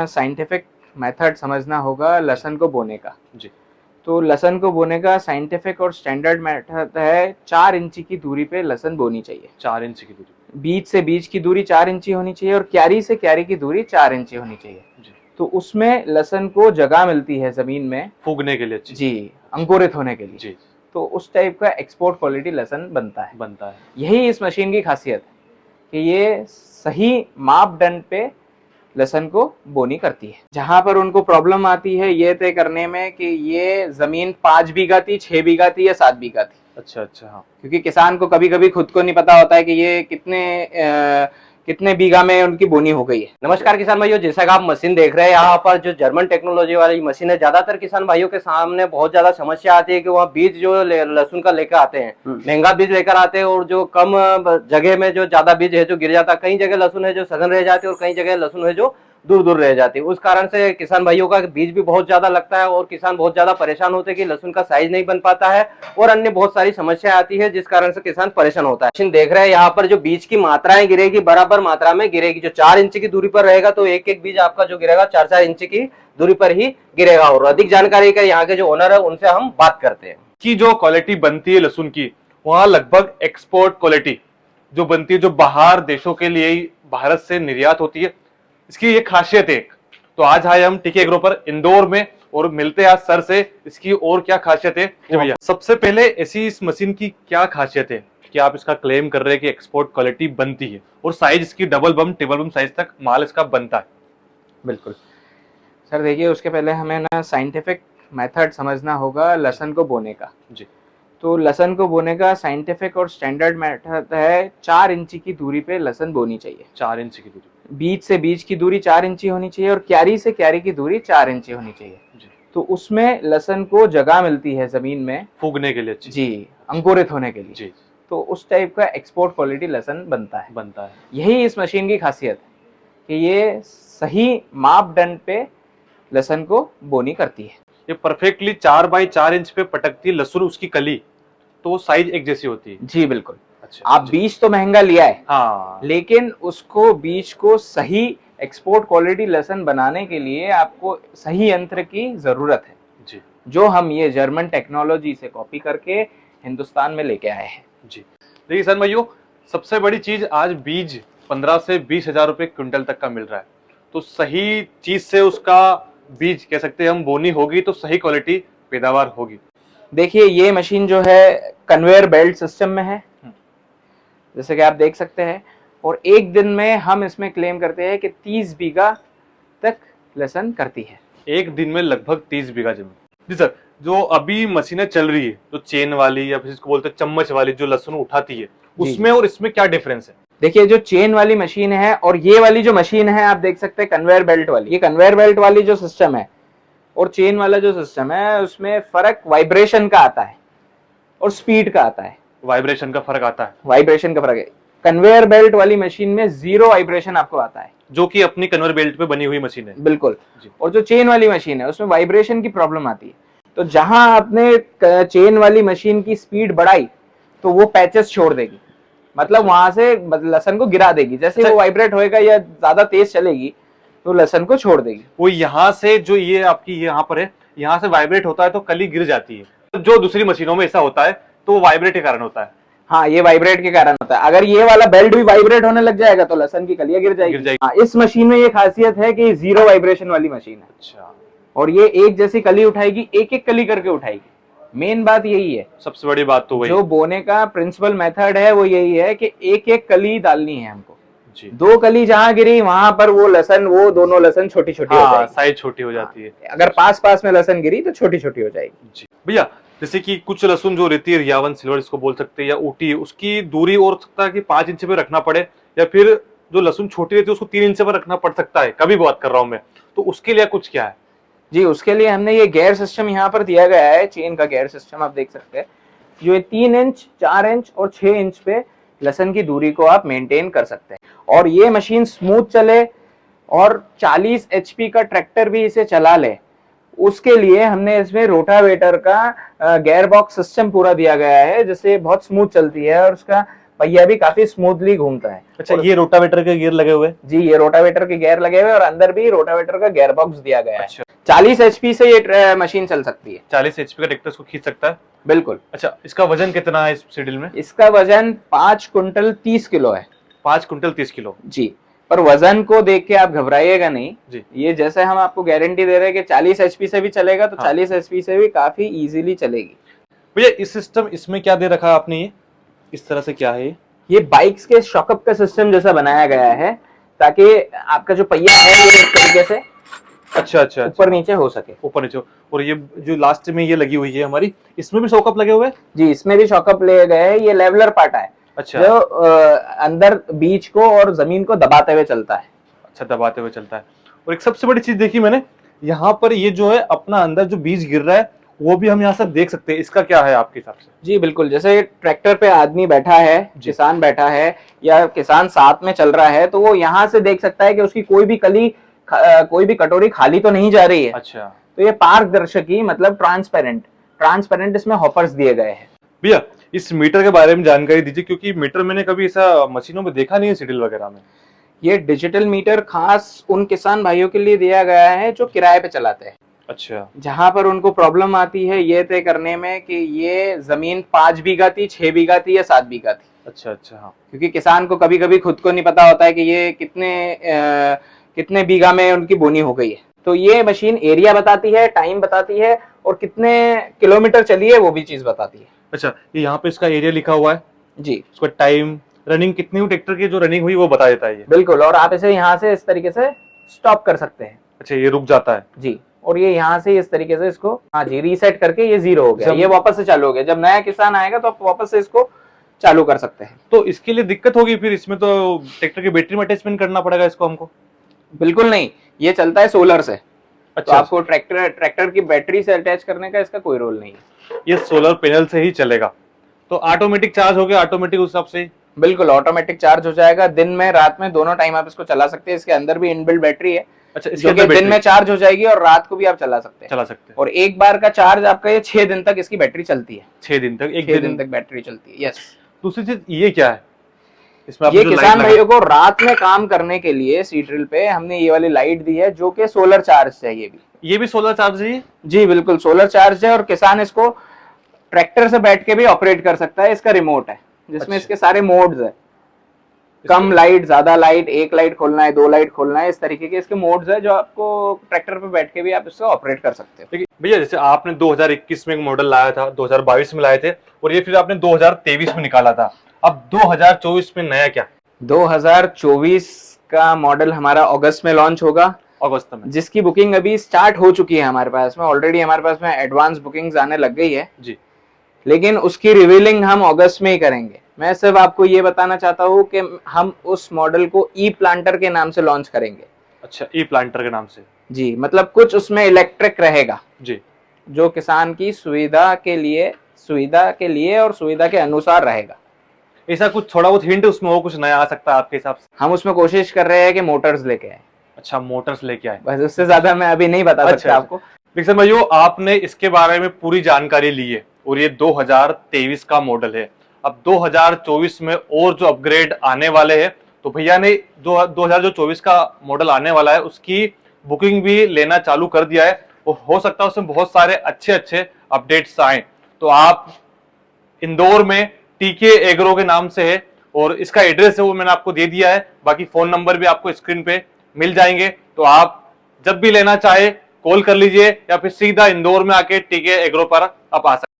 Scientific method समझना होगा लहसुन को बोने का। जी। तो लहसुन को बोने का साइंटिफिक और स्टैंडर्ड मेथड है 4 इंची की दूरी पे लहसुन बोनी चाहिए। 4 इंच की दूरी, बीज से बीज की दूरी 4 इंची होनी चाहिए और क्यारी से क्यारी की दूरी 4 इंची होनी चाहिए। जी। तो उसमें लहसुन को जगह मिलती है जमीन में फूगने के लिए। जी, अंकुरित होने के लिए। जी। तो उस टाइप का एक्सपोर्ट क्वालिटी लहसुन बनता है। यही इस मशीन की खासियत है कि ये सही मापदंड पे लहसुन को बोनी करती है। जहां पर उनको प्रॉब्लम आती है ये तय करने में कि ये जमीन 5 बीघा थी, 6 बीघा थी या 7 बीघा थी। अच्छा अच्छा, हाँ। क्योंकि किसान को कभी कभी खुद को नहीं पता होता है कि ये कितने बीघा में उनकी बोनी हो गई है। नमस्कार किसान भाइयों, जैसा कि आप मशीन देख रहे हैं यहाँ पर जो जर्मन टेक्नोलॉजी वाली मशीन है, ज्यादातर किसान भाइयों के सामने बहुत ज्यादा समस्या आती है कि वहाँ बीज जो लहसुन का लेकर आते हैं, महंगा बीज लेकर आते हैं और जो कम जगह में जो ज्यादा बीज है जो गिर जाता है। कई जगह लहसुन है जो सघन रह जाती है और कई जगह लहसुन है जो दूर दूर रह जाती है। उस कारण से किसान भाइयों का बीज भी बहुत ज्यादा लगता है और किसान बहुत ज्यादा परेशान होते हैं कि लहसुन का साइज नहीं बन पाता है और अन्य बहुत सारी समस्या आती है, जिस कारण से किसान परेशान होता है। मशीन देख रहे हैं यहाँ पर जो बीज की मात्राएं गिरेगी बराबर मात्रा में गिरेगी। जो 4 इंच की दूरी पर रहेगा तो एक एक बीज आपका जो गिरेगा 4-4 इंच की दूरी पर ही गिरेगा। और अधिक जानकारी का यहाँ के जो ओनर है उनसे हम बात करते हैं की जो क्वालिटी बनती है लहसुन की, वहां लगभग एक्सपोर्ट क्वालिटी जो बनती है, जो बाहर देशों के लिए भारत से निर्यात होती है, इसकी ये खासियत है। तो आज आए हम टीके एग्रो पर इंदौर में और मिलते हैं आज सर से इसकी और क्या खासियत है। भैया सबसे पहले ऐसी इस मशीन की क्या खासियत है कि आप इसका क्लेम कर रहे हैं कि एक्सपोर्ट क्वालिटी बनती है और साइज इसकी डबल बम ट्रिपल बम साइज तक माल इसका बनता है? बिल्कुल सर, देखिए उसके पहले हमें ना साइंटिफिक मेथड समझना होगा लहसुन को बोने का। जी। तो लहसुन को बोने का साइंटिफिक और स्टैंडर्ड मेथड है 4 इंची की दूरी पे लहसुन बोनी चाहिए। 4 इंच की दूरी, बीज से बीज की दूरी 4 इंची होनी चाहिए और क्यारी से क्यारी की दूरी 4 इंची होनी चाहिए। जी। तो उसमें लहसुन को जगह मिलती है जमीन में फूगने के लिए। जी, अंकुरित होने के लिए। जी। तो उस टाइप का एक्सपोर्ट क्वालिटी लहसुन बनता है। यही इस मशीन की खासियत है कि ये सही मापदंड पे लहसुन को बोनी करती है। ये परफेक्टली 4 बाई 4 इंच पे पटकती है लहसुन, उसकी कली, तो साइज एक जैसी होती है। जी बिल्कुल। अच्छा, आप बीज तो महंगा लिया है, हाँ, लेकिन उसको बीज को सही एक्सपोर्ट क्वालिटी लहसुन बनाने के लिए आपको सही यंत्र की जरूरत है जी, जो हम ये जर्मन टेक्नोलॉजी से कॉपी करके हिंदुस्तान में लेके आए हैं। जी। देखिए सर भाइयों, सबसे बड़ी चीज आज बीज 15 से 20 हजार रुपए क्विंटल तक का मिल रहा है। तो सही चीज से उसका बीज कह सकते हैं हम बोनी होगी तो सही क्वालिटी पैदावार होगी। देखिए ये मशीन जो है कन्वेयर बेल्ट सिस्टम में है, जैसे कि आप देख सकते हैं, और एक दिन में हम इसमें क्लेम करते हैं कि 30 बीघा तक लहसुन करती है। एक दिन में लगभग 30 बीघा जमीन। जी सर, जो अभी मशीनें चल रही है, जो चेन वाली या फिर इसको बोलते हैं चम्मच वाली जो लहसुन उठाती है, उसमें और इसमें क्या डिफरेंस है? देखिए जो चेन वाली मशीन है और ये वाली जो मशीन है आप देख सकते हैं कन्वेयर बेल्ट वाली, ये कन्वेयर बेल्ट वाली जो सिस्टम है और चेन वाला जो सिस्टम है उसमें फर्क वाइब्रेशन का आता है और स्पीड का आता है। वाइब्रेशन का फर्क आता है? वाइब्रेशन का फर्क है। कन्वेयर बेल्ट वाली मशीन में 0 वाइब्रेशन आपको आता है, जो कि अपनी कन्वेयर बेल्ट पे बनी हुई मशीन है। बिल्कुल। और जो चेन वाली मशीन है उसमें वाइब्रेशन की प्रॉब्लम आती है। तो जहां आपने चेन वाली मशीन की स्पीड बढ़ाई तो वो पैचेस छोड़ देगी, मतलब वहां से लहसुन को गिरा देगी। जैसे वो वाइब्रेट होएगा या ज्यादा तेज चलेगी तो लहसुन को छोड़ देगी। वो यहाँ से जो ये आपकी यहाँ पर है, यहाँ से वाइब्रेट होता है तो कली गिर जाती है। जो दूसरी मशीनों में ऐसा होता है तो वो वाइब्रेट के कारण होता है। हाँ, ये वाइब्रेट के कारण होता है। अगर ये वाला बेल्ट भी वाइब्रेट होने लग जाएगा तो लहसुन की कलियां गिर जाएगी। हाँ, इस मशीन में ये खासियत है कि 0 वाइब्रेशन वाली मशीन है। अच्छा। और ये एक जैसी कली उठाएगी, एक एक कली करके उठाएगी। मेन बात यही है, सबसे बड़ी बात तो वही, जो बोने का प्रिंसिपल मेथड है वो यही है कि एक एक कली डालनी है हमको जी। 2 कली जहां गिरी वहां पर वो दोनों लहसुन छोटी छोटी हो जाएगी। साइज छोटी हो जाती है। अगर पास पास में लहसुन गिरी तो छोटी छोटी हो जाएगी। जी भैया, जैसे कि कुछ लहसुन जो रहती है रियावन सिल्वर इसको बोल सकते हैं या ऊटी, उसकी दूरी और सकता है कि 5 इंच पे रखना पड़े, या फिर जो लहसुन छोटी रहती है उसको 3 इंच पर रखना पड़ सकता है, कभी बात कर रहा हूं मैं, तो उसके लिए कुछ क्या है? जी, उसके लिए हमने ये गेयर सिस्टम यहाँ पर दिया गया है, चेन का गेयर सिस्टम आप देख सकते हैं, जो 3 इंच 4 इंच और 6 इंच पे लहसुन की दूरी को आप मेंटेन कर सकते हैं। और ये मशीन स्मूथ चले और 40 HP का ट्रैक्टर भी इसे चला ले, उसके लिए हमने इसमें रोटावेटर का गेयर बॉक्स सिस्टम पूरा दिया गया है, जिससे बहुत स्मूथ चलती है और उसका पहिया भी काफी स्मूथली घूमता है। अच्छा, ये रोटावेटर के गियर लगे हुए हैं? जी, ये रोटावेटर के गियर लगे हुए और अंदर भी रोटावेटर का गियर बॉक्स दिया गया है। अच्छा। 40 HP से ये मशीन चल सकती है। 40 HP का ट्रैक्टर इसको खींच सकता है? बिल्कुल। अच्छा, इसका वजन कितना है इस सीडल में? इसका वजन 5 कुंटल 30 किलो है। 5 कुंटल 30 किलो। जी, पर वजन को देख के आप घबराइएगा नहीं जी। ये जैसे हम आपको गारंटी दे रहे हैं कि 40 HP से भी चलेगा, तो हाँ। 40 HP से भी काफी इजीली चलेगी। भैया इस सिस्टम इसमें क्या दे रखा है आपने? ये इस तरह से क्या है ये बाइक्स के शॉकअप का सिस्टम जैसा बनाया गया है, ताकि आपका जो पहिया है ये इस तरीके से अच्छा अच्छा ऊपर नीचे हो सके। ऊपर नीचे। और ये जो लास्ट में ये लगी हुई है हमारी, इसमें भी शॉकअप लगे हुए हैं? जी, इसमें भी शॉकअप ले गए हैं। ये लेवलर पार्ट है अच्छा। जो अंदर बीच को और जमीन को दबाते हुए चलता है। अच्छा, दबाते हुए चलता है। और एक सबसे बड़ी चीज देखी मैंने, यहाँ पर ये जो है अपना अंदर जो बीज गिर रहा है वो भी हम यहाँ से देख सकते हैं। इसका क्या है आपके हिसाब से? जी बिल्कुल, जैसे ट्रैक्टर पे आदमी बैठा है, किसान बैठा है या किसान साथ में चल रहा है, तो वो यहाँ से देख सकता है कि उसकी कोई भी कली कोई भी कटोरी खाली तो नहीं जा रही है। अच्छा। तो ये पारदर्शी मतलब ट्रांसपेरेंट इसमें हॉपर्स दिए गए हैं। भैया इस मीटर के बारे में जानकारी दीजिए, क्योंकि मीटर मैंने कभी ऐसा मशीनों में देखा नहीं है सीडल वगैरह में। ये डिजिटल मीटर खास उन किसान भाइयों के लिए दिया गया है जो किराए पे चलाते हैं। अच्छा। जहां पर उनको प्रॉब्लम आती है ये तय करने में कि ये जमीन 5 बीघा थी, 6 बीघा थी या 7 बीघा थी। अच्छा अच्छा। हाँ। क्योंकि किसान को कभी कभी खुद को नहीं पता होता है कि ये कितने बीघा में उनकी बोनी हो गई है। तो ये मशीन एरिया बताती है, टाइम बताती है और कितने किलोमीटर चली है वो भी चीज बताती है। अच्छा, ये यहाँ पे इसका एरिया लिखा हुआ है जी, उसका टाइम, रनिंग कितनी हुई ट्रैक्टर की जो रनिंग हुई वो बता देता है ये। बिल्कुल। और आप इसे यहाँ से इस तरीके से स्टॉप कर सकते हैं। अच्छा, ये रुक जाता है? जी, और ये यहाँ से इस तरीके से इसको, हाँ जी, रीसेट करके ये 0 हो गया, जब- ये वापस से चालू हो गया। जब नया किसान आएगा तो आप वापस से इसको चालू कर सकते हैं। तो इसके लिए दिक्कत होगी फिर? इसमें तो ट्रैक्टर की बैटरी में अटैचमेंट करना पड़ेगा इसको हमको? बिल्कुल नहीं, ये चलता है सोलर से। तो अच्छा। आपको ट्रैक्टर की बैटरी से अटैच करने का इसका कोई रोल नहीं है। ये सोलर पैनल से ही चलेगा, तो ऑटोमेटिक चार्ज हो गया, ऑटोमेटिक उस हिसाब से? बिल्कुल, ऑटोमेटिक चार्ज हो जाएगा। दिन में रात में दोनों टाइम आप इसको चला सकते हैं। इसके अंदर भी इनबिल्ट बैटरी है। अच्छा, इसके जो कि अंदर दिन में चार्ज हो जाएगी और रात को भी आप चला सकते हैं। चला सकते हैं। और एक बार का चार्ज आपका ये 6 दिन तक इसकी बैटरी चलती है। 6 दिन तक? 6 दिन तक बैटरी चलती है। यस। दूसरी चीज ये क्या है इसमें? ये किसान भाइयों को रात में काम करने के लिए सीड्रिल पे हमने ये वाली लाइट दी है जो कि सोलर चार्ज है। ये भी सोलर चार्ज है? जी बिल्कुल, सोलर चार्ज है। और किसान इसको ट्रैक्टर से बैठ के भी ऑपरेट कर सकता है। इसका रिमोट है जिसमें अच्छा। इसके सारे मोड्स है, कम लाइट, ज्यादा लाइट, 1 लाइट खोलना है, 2 लाइट खोलना है, इस तरीके के इसके मोड्स है जो आपको ट्रैक्टर पे बैठ के भी आप इसको ऑपरेट कर सकते हो। देखिए भैया, जैसे आपने 2021 में एक मॉडल लाया था, 2022 में लाए थे, और ये फिर आपने 2023 में निकाला था। अब 2024 में नया क्या? 2024 का मॉडल हमारा अगस्त में लॉन्च होगा, अगस्त में, जिसकी बुकिंग अभी स्टार्ट हो चुकी है हमारे पास में। ऑलरेडी हमारे पास में एडवांस बुकिंग्स आने लग गई है जी। लेकिन उसकी रिवीलिंग हम अगस्त में ही करेंगे। मैं सिर्फ आपको ये बताना चाहता हूँ कि हम उस मॉडल को ई प्लांटर के नाम से लॉन्च करेंगे। अच्छा, ई प्लांटर के नाम से? जी, मतलब कुछ उसमें इलेक्ट्रिक रहेगा जी, जो किसान की सुविधा के लिए और सुविधा के अनुसार रहेगा। ऐसा कुछ थोड़ा बहुत हिंट उसमें हो, कुछ नया आ सकता है आपके हिसाब से? हम उसमें कोशिश कर रहे हैं कि मोटर्स लेके आए। अच्छा, मोटर्स लेके आए। बस, उससे ज्यादा मैं अभी नहीं बता सकता आपको। देखिए भाइयों, आपने इसके बारे में पूरी जानकारी ली है और ये 2023 का मॉडल है। अब 2024 में और जो अपग्रेड आने वाले हैं, तो भैया ने 2024 का मॉडल आने वाला है उसकी बुकिंग भी लेना चालू कर दिया है। और हो सकता है उसमें बहुत सारे अच्छे अपडेट्स आए। तो आप इंदौर में टीके एग्रो के नाम से है और इसका एड्रेस है वो मैंने आपको दे दिया है। बाकी फोन नंबर भी आपको स्क्रीन पे मिल जाएंगे। तो आप जब भी लेना चाहे कॉल कर लीजिए या फिर सीधा इंदौर में आके टीके एग्रो पर आप आ सकते हैं।